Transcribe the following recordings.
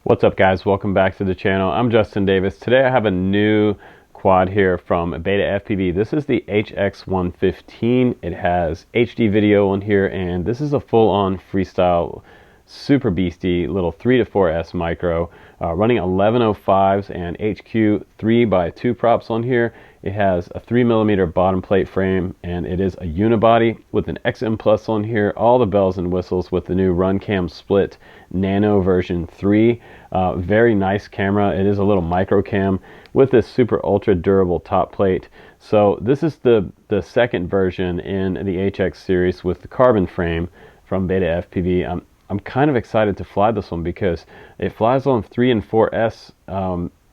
What's up, guys? Welcome back to the channel. I'm Justin Davis. Today I have a new quad here from BetaFpv. This is the HX115. It has HD video on here, and this is a full-on freestyle super beastie little 3 to 4S micro, running 1105s and HQ 3x2 props on here. It has a 3mm bottom plate frame, and it is a unibody with an XM Plus on here. All the bells and whistles with the new RunCam Split Nano version 3. Very nice camera. It is a little micro cam with this super ultra durable top plate. So this is the second version in the HX series with the carbon frame from BetaFpv. I'm kind of excited to fly this one because it flies on 3 and 4S,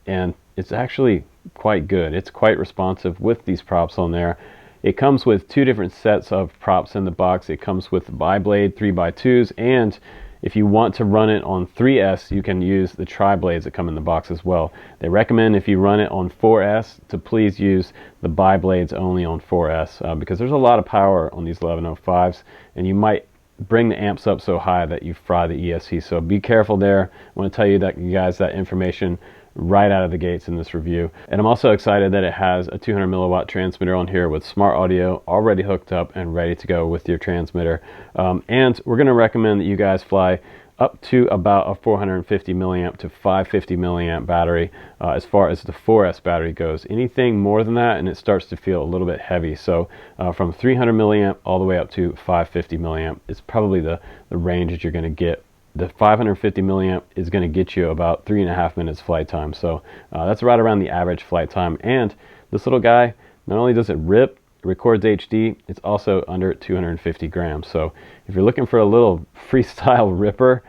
and it's actually quite good. It's quite responsive with these props on there. It comes with two different sets of props in the box. It comes with bi-blade 3x2s, and if you want to run it on 3S, you can use the tri-blades that come in the box as well. They recommend if you run it on 4S to please use the bi-blades only on 4S because there's a lot of power on these 1105s, and you might bring the amps up so high that you fry the ESC. So be careful there. I want to tell you guys that information right out of the gates in this review. And I'm also excited that it has a 200 milliwatt transmitter on here with smart audio already hooked up and ready to go with your transmitter. And we're going to recommend that you guys fly up to about a 450 milliamp to 550 milliamp battery as far as the 4S battery goes. Anything more than that and it starts to feel a little bit heavy. So from 300 milliamp all the way up to 550 milliamp is probably the range that you're going to get. The 550 milliamp is going to get you about 3.5 minutes flight time. So that's right around the average flight time. And this little guy, not only does it rip, it records HD, it's also under 250 grams. So if you're looking for a little freestyle ripper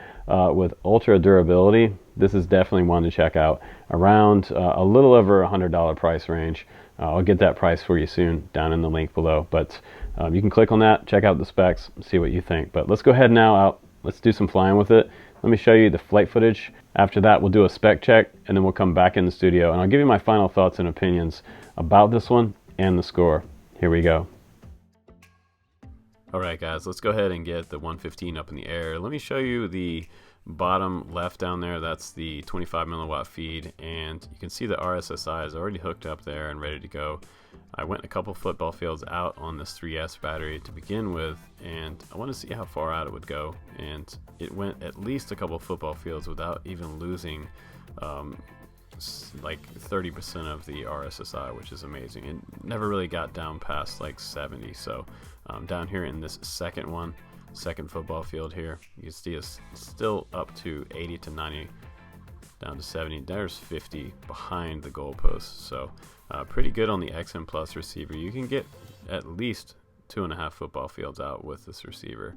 with ultra durability, this is definitely one to check out. Around a little over $100 price range. I'll get that price for you soon down in the link below. But you can click on that, check out the specs, see what you think. But let's go ahead now out. Let's do some flying with it. Let me show you the flight footage. After that, we'll do a spec check, and then we'll come back in the studio, and I'll give you my final thoughts and opinions about this one and the score. Here we go. All right, guys, let's go ahead and get the 115 up in the air. Let me show you the bottom left down there. That's the 25 milliwatt feed, and you can see the RSSI is already hooked up there and ready to go. I went a couple football fields out on this 3S battery to begin with, and I want to see how far out it would go, and it went at least a couple football fields without even losing like 30% of the RSSI, which is amazing. It never really got down past like 70. So down here in this second football field here, you can see it's still up to 80 to 90, down to 70. There's 50 behind the goalpost. So pretty good on the XM Plus receiver. You can get at least 2.5 football fields out with this receiver.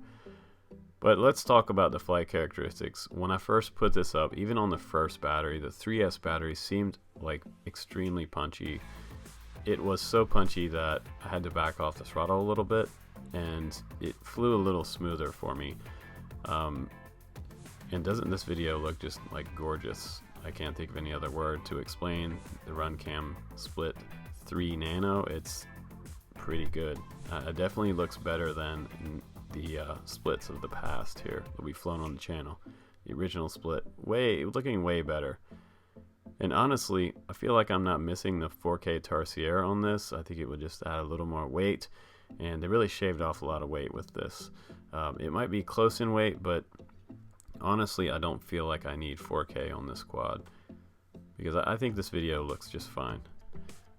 But let's talk about the flight characteristics. When I first put this up, even on the first battery, the 3S battery seemed like extremely punchy. It was so punchy that I had to back off the throttle a little bit, and it flew a little smoother for me. And doesn't this video look just like gorgeous? I can't think of any other word to explain the RunCam Split 3 Nano. It's pretty good. It definitely looks better than the splits of the past here that we've flown on the channel. The original Split, looking way better. And honestly, I feel like I'm not missing the 4K Tarsier on this. I think it would just add a little more weight, and they really shaved off a lot of weight with this. It might be close in weight, but honestly, I don't feel like I need 4K on this quad because I think this video looks just fine.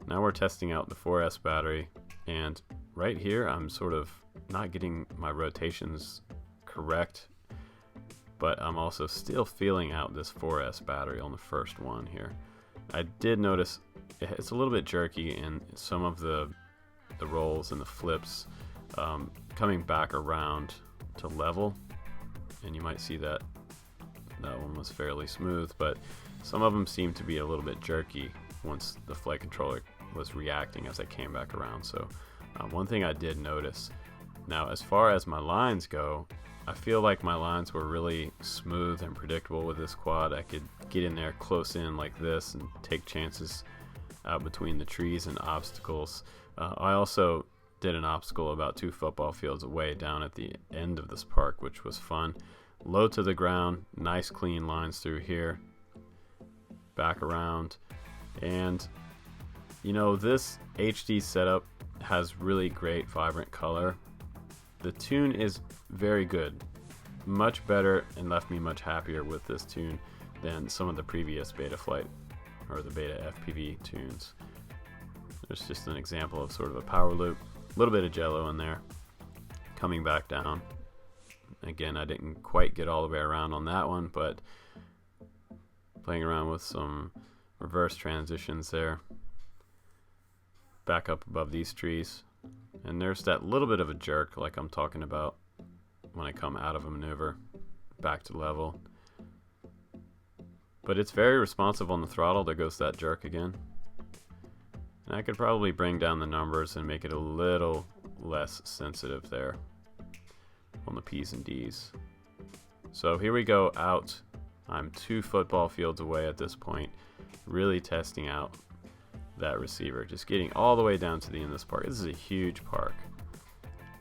Now we're testing out the 4S battery, and right here I'm sort of not getting my rotations correct, but I'm also still feeling out this 4S battery on the first one here. I did notice it's a little bit jerky in some of the rolls and the flips, coming back around to level, and you might see that one was fairly smooth, but some of them seem to be a little bit jerky once the flight controller was reacting as I came back around. So one thing I did notice. Now, as far as my lines go, I feel like my lines were really smooth and predictable with this quad. I could get in there close in like this and take chances out between the trees and obstacles. I also did an obstacle about 2 football fields away down at the end of this park, which was fun. Low to the ground, nice clean lines through here. back around. And you know, this HD setup has really great vibrant color. The tune is very good, much better, and left me much happier with this tune than some of the previous Betaflight or the BetaFpv tunes. There's just an example of sort of a power loop, a little bit of jello in there, coming back down. Again, I didn't quite get all the way around on that one, but playing around with some reverse transitions there. Back up above these trees, and there's that little bit of a jerk like I'm talking about when I come out of a maneuver back to level. But it's very responsive on the throttle. There goes that jerk again. And I could probably bring down the numbers and make it a little less sensitive there on the P's and D's. So here we go out. I'm 2 football fields away at this point, really testing out that receiver, just getting all the way down to the end of this park. This is a huge park.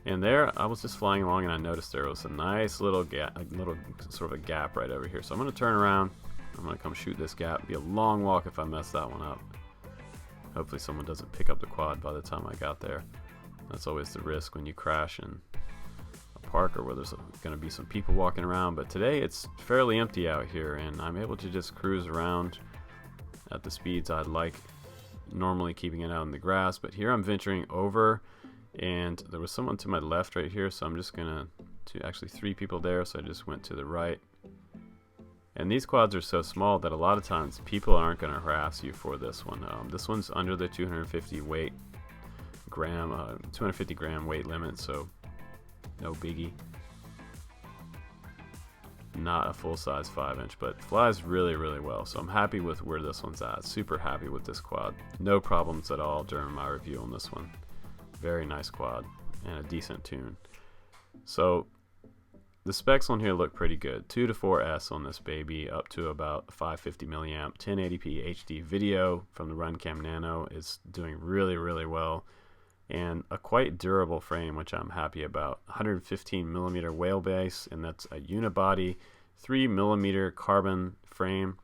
And there I was just flying along and I noticed there was a nice little gap, a little sort of a gap right over here. So I'm going to turn around, I'm going to come shoot this gap. It'll be a long walk if I mess that one up. Hopefully someone doesn't pick up the quad by the time I got there. That's always the risk when you crash in a park or where there's going to be some people walking around. But today it's fairly empty out here and I'm able to just cruise around at the speeds I'd like, normally keeping it out in the grass. But here I'm venturing over, and there was someone to my left right here, so I'm just gonna actually 3 people there, so I just went to the right. And these quads are so small that a lot of times people aren't going to harass you for this one. This one's under the 250 gram weight limit, so no biggie. Not a full-size 5-inch, but flies really, really well. So I'm happy with where this one's at. Super happy with this quad. No problems at all during my review on this one. Very nice quad and a decent tune. So the specs on here look pretty good. 2 to 4S on this baby, up to about 550 milliamp, 1080p HD video from the Runcam Nano is doing really, really well. And a quite durable frame, which I'm happy about. 115 millimeter wheelbase, and that's a unibody, 3 millimeter carbon frame.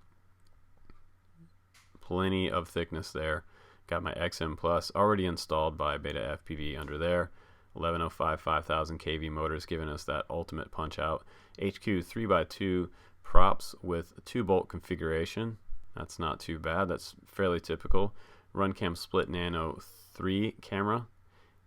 Plenty of thickness there. Got my XM Plus already installed by BetaFpv under there. 1105 5000 kV motors giving us that ultimate punch out. HQ 3x2 props with 2-bolt configuration. That's not too bad. That's fairly typical. Runcam Split Nano 3 camera,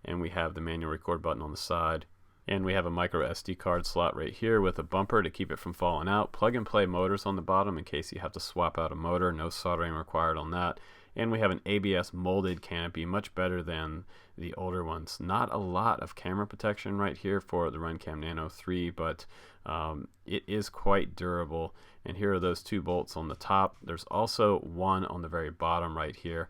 and we have the manual record button on the side, and we have a micro SD card slot right here with a bumper to keep it from falling out. Plug and play motors on the bottom in case you have to swap out a motor. No soldering required on that. And we have an ABS molded canopy, much better than the older ones. Not a lot of camera protection right here for the Runcam Nano 3, but it is quite durable. And here are those 2 bolts on the top. There's also one on the very bottom right here.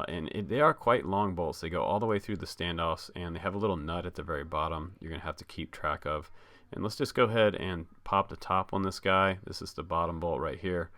They are quite long bolts. They go all the way through the standoffs, and they have a little nut at the very bottom you're going to have to keep track of. And let's just go ahead and pop the top on this guy. This is the bottom bolt right here.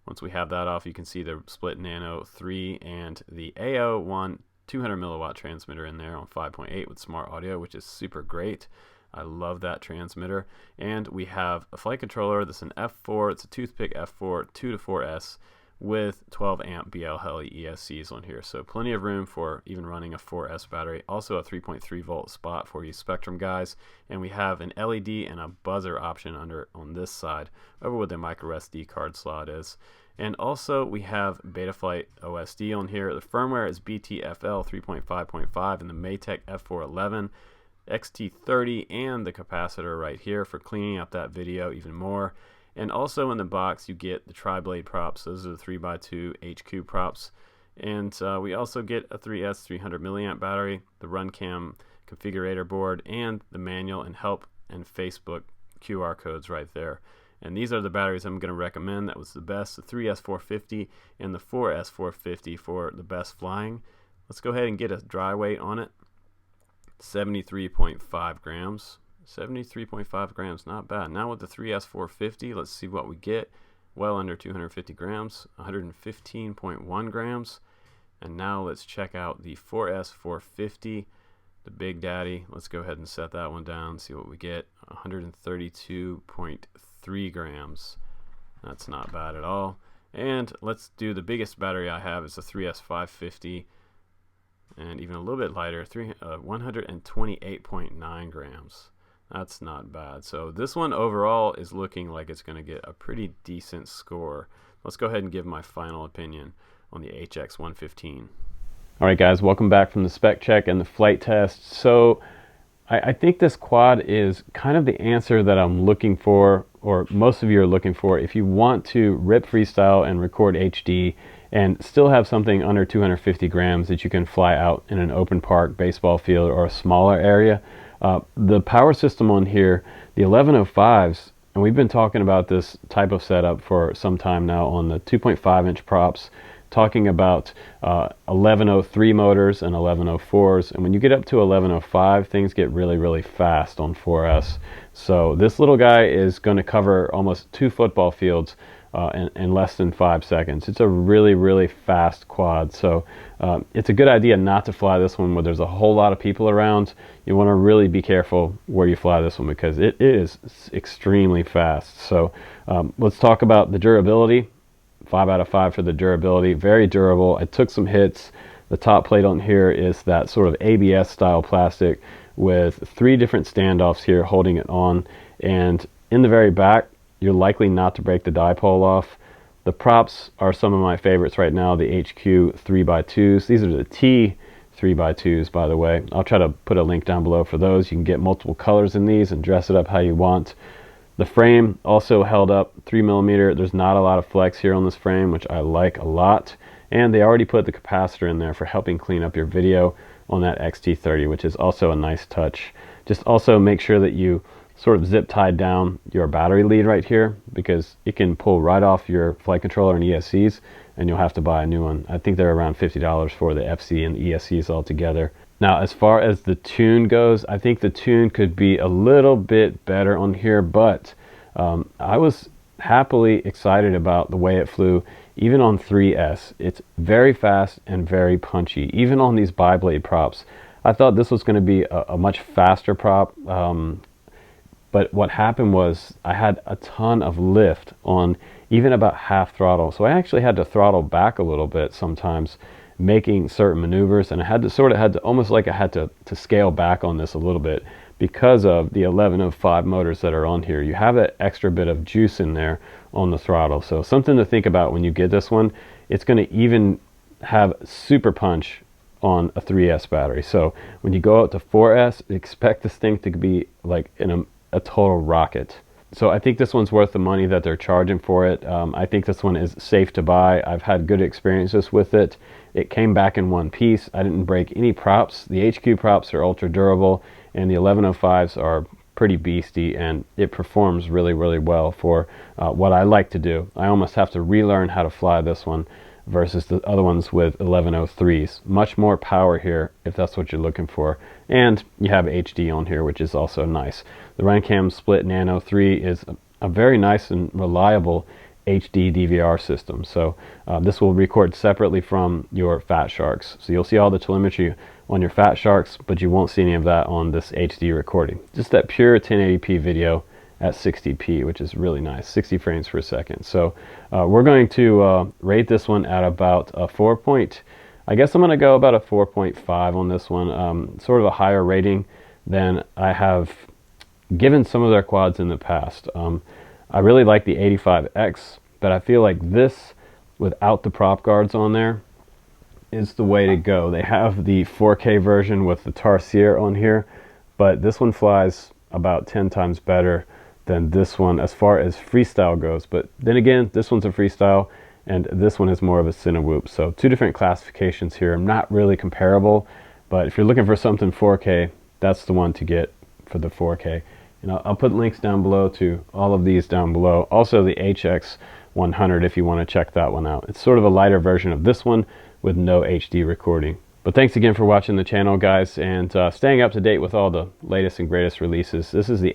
Once we have that off, you can see the Split Nano 3 and the AO1 200 milliwatt transmitter in there on 5.8 with smart audio, which is super great. I love that transmitter. And we have a flight controller. This is an F4. It's a Toothpick F4 2 to 4S with 12 amp BL Heli ESCs on here. So plenty of room for even running a 4S battery. Also a 3.3 volt spot for you Spectrum guys. And we have an LED and a buzzer option on this side, over where the micro SD card slot is. And also we have Betaflight OSD on here. The firmware is BTFL 3.5.5 and the Maytech F411 XT30, and the capacitor right here for cleaning up that video even more. And also in the box you get the tri-blade props. Those are the 3x2 HQ props. And we also get a 3S 300 milliamp battery, the Runcam configurator board, and the manual and help and Facebook QR codes right there. And these are the batteries I'm going to recommend. That was the best, the 3S 450 and the 4S 450 for the best flying. Let's go ahead and get a dry weight on it. 73.5 grams. 73.5 grams, not bad. Now with the 3S 450, let's see what we get. Well under 250 grams, 115.1 grams. And now let's check out the 4S 450, the Big Daddy. Let's go ahead and set that one down, see what we get. 132.3 grams. That's not bad at all. And let's do the biggest battery I have is a 3S 550, and even a little bit lighter, 128.9 grams. That's not bad. So this one overall is looking like it's going to get a pretty decent score. Let's go ahead and give my final opinion on the HX115. Alright guys, welcome back from the spec check and the flight test. So I think this quad is kind of the answer that I'm looking for, or most of you are looking for, if you want to rip freestyle and record HD and still have something under 250 grams that you can fly out in an open park, baseball field, or a smaller area. The power system on here, the 1105s, and we've been talking about this type of setup for some time now on the 2.5 inch props, talking about 1103 motors and 1104s, and when you get up to 1105, things get really fast on 4S. So this little guy is going to cover almost 2 football fields in less than 5 seconds. It's a really fast quad, so it's a good idea not to fly this one where there's a whole lot of people around. You want to really be careful where you fly this one because it is extremely fast. So let's talk about the durability. 5 out of 5 for the durability. Very durable. I took some hits. The top plate on here is that sort of ABS style plastic with 3 different standoffs here holding it on, and in the very back you're likely not to break the dipole off. The props are some of my favorites right now, the HQ 3x2s. These are the T 3x2s, by the way. I'll try to put a link down below for those. You can get multiple colors in these and dress it up how you want. The frame also held up 3mm. There's not a lot of flex here on this frame, which I like a lot. And they already put the capacitor in there for helping clean up your video on that XT30, which is also a nice touch. Just also make sure that you sort of zip tied down your battery lead right here, because it can pull right off your flight controller and ESCs, and you'll have to buy a new one. I think they're around $50 for the FC and ESCs all together. Now, as far as the tune goes, I think the tune could be a little bit better on here, but I was happily excited about the way it flew, even on 3S. It's very fast and very punchy, even on these bi-blade props. I thought this was going to be a much faster prop, but what happened was I had a ton of lift on even about half throttle, so I actually had to throttle back a little bit sometimes, making certain maneuvers, and I had to almost like I had to scale back on this a little bit because of the 1105 motors that are on here. You have that extra bit of juice in there on the throttle, so something to think about when you get this one. It's going to even have super punch on a 3S battery, so when you go out to 4S, expect this thing to be like in a total rocket. So I think this one's worth the money that they're charging for it. I think this one is safe to buy. I've had good experiences with it. It came back in one piece. I didn't break any props. The HQ props are ultra durable, and the 1105s are pretty beastie, and it performs really well for what I like to do. I almost have to relearn how to fly this one versus the other ones with 1103s. Much more power here if that's what you're looking for, and you have HD on here, which is also nice. The Runcam Split Nano 3 is a very nice and reliable HD DVR system, so this will record separately from your Fat Sharks, so you'll see all the telemetry on your Fat Sharks, but you won't see any of that on this HD recording. Just that pure 1080p video at 60p, which is really nice, 60 frames per second. So we're going to rate this one at about a 4. I guess I'm going to go about a 4.5 on this one, sort of a higher rating than I have given some of their quads in the past. I really like the 85X, but I feel like this, without the prop guards on there, is the way to go. They have the 4K version with the Tarsier on here, but this one flies about 10 times better than this one as far as freestyle goes. But then again, this one's a freestyle, and this one is more of a Cinewhoop. So 2 different classifications here, not really comparable, but if you're looking for something 4K, that's the one to get for the 4K. And I'll put links down below to all of these down below. Also the HX100 if you want to check that one out. It's sort of a lighter version of this one with no HD recording. But thanks again for watching the channel, guys, and staying up to date with all the latest and greatest releases. This is the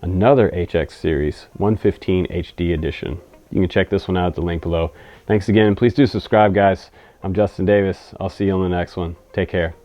another HX series 115 HD edition. You can check this one out at the link below. Thanks again. Please do subscribe, guys. I'm Justin Davis. I'll see you on the next one. Take care.